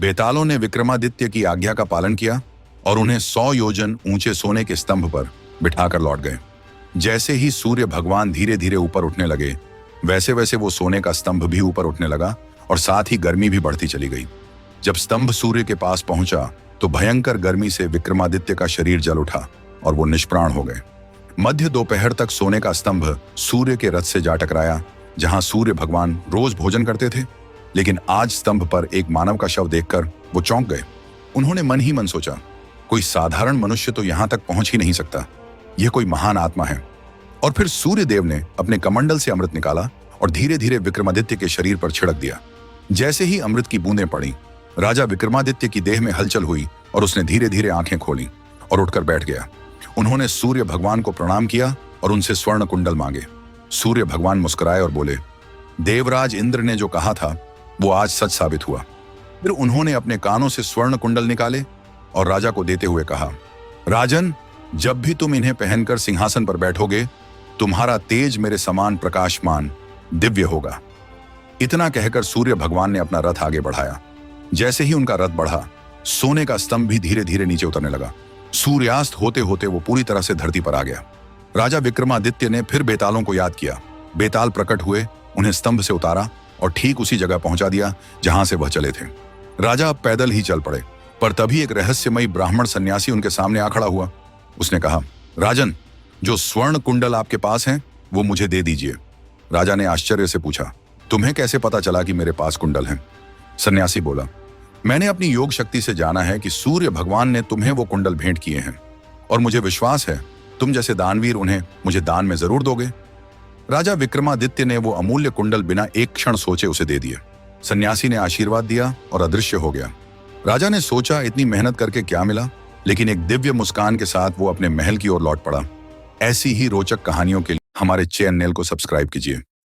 बेतालों ने विक्रमादित्य की आज्ञा का पालन किया और उन्हें 100 योजन ऊंचे सोने के स्तंभ पर बिठाकर लौट गए। जैसे ही सूर्य भगवान धीरे धीरे ऊपर उठने लगे, वैसे वैसे वो सोने का स्तंभ भी ऊपर उठने लगा और साथ ही गर्मी भी बढ़ती चली गई। जब स्तंभ सूर्य के पास पहुंचा तो भयंकर गर्मी से विक्रमादित्य का शरीर जल उठा और वो निष्प्राण हो गए। मध्य दोपहर तक सोने का स्तंभ सूर्य के रथ से जा टकराया, जहां सूर्य भगवान रोज भोजन करते थे। लेकिन आज स्तंभ पर एक मानव का शव देखकर वो चौंक गए। उन्होंने मन ही मन सोचा, कोई साधारण मनुष्य तो यहां तक पहुंच ही नहीं सकता, यह कोई महान आत्मा है। और फिर सूर्य देव ने अपने कमंडल से अमृत निकाला और धीरे धीरे विक्रमादित्य के शरीर पर छिड़क दिया। जैसे ही अमृत की बूंदें पड़ी, राजा विक्रमादित्य की देह में हलचल हुई और उसने धीरे धीरे आंखें खोली और उठकर बैठ गया। उन्होंने सूर्य भगवान को प्रणाम किया और उनसे स्वर्ण कुंडल मांगे। सूर्य भगवान मुस्कुराए और बोले, देवराज इंद्र ने जो कहा था वो आज सच साबित हुआ। फिर उन्होंने अपने कानों से स्वर्ण कुंडल निकाले और राजा को देते हुए कहा, राजन, जब भी तुम इन्हें पहनकर सिंहासन पर बैठोगे, तुम्हारा तेज मेरे समान प्रकाशमान दिव्य होगा। इतना कहकर सूर्य भगवान ने अपना रथ आगे बढ़ाया। जैसे ही उनका रथ बढ़ा, सोने का स्तंभ भी धीरे धीरे नीचे उतरने लगा। सूर्यास्त होते होते वो पूरी तरह से धरती पर आ गया। राजा विक्रमादित्य ने फिर बेतालों को याद किया। बेताल प्रकट हुए, उन्हें स्तंभ से उतारा और ठीक उसी जगह पहुंचा दिया जहां से वह चले थे। राजा अब पैदल ही चल पड़े, पर तभी एक रहस्यमयी ब्राह्मण सन्यासी उनके सामने आ खड़ा हुआ। उसने कहा, राजन, जो स्वर्ण कुंडल आपके पास हैं वो मुझे दे दीजिए। राजा ने आश्चर्य से पूछा, तुम्हें कैसे पता चला कि मेरे पास कुंडल हैं? सन्यासी बोला, मैंने अपनी योग शक्ति से जाना है कि सूर्य भगवान ने तुम्हें वो कुंडल भेंट किए हैं और मुझे विश्वास है तुम जैसे दानवीर उन्हें मुझे दान में जरूर दोगे। राजा विक्रमादित्य ने वो अमूल्य कुंडल बिना एक क्षण सोचे उसे दे दिए। सन्यासी ने आशीर्वाद दिया और अदृश्य हो गया। राजा ने सोचा, इतनी मेहनत करके क्या मिला, लेकिन एक दिव्य मुस्कान के साथ वो अपने महल की ओर लौट पड़ा। ऐसी ही रोचक कहानियों के लिए हमारे चैनल को सब्सक्राइब कीजिए।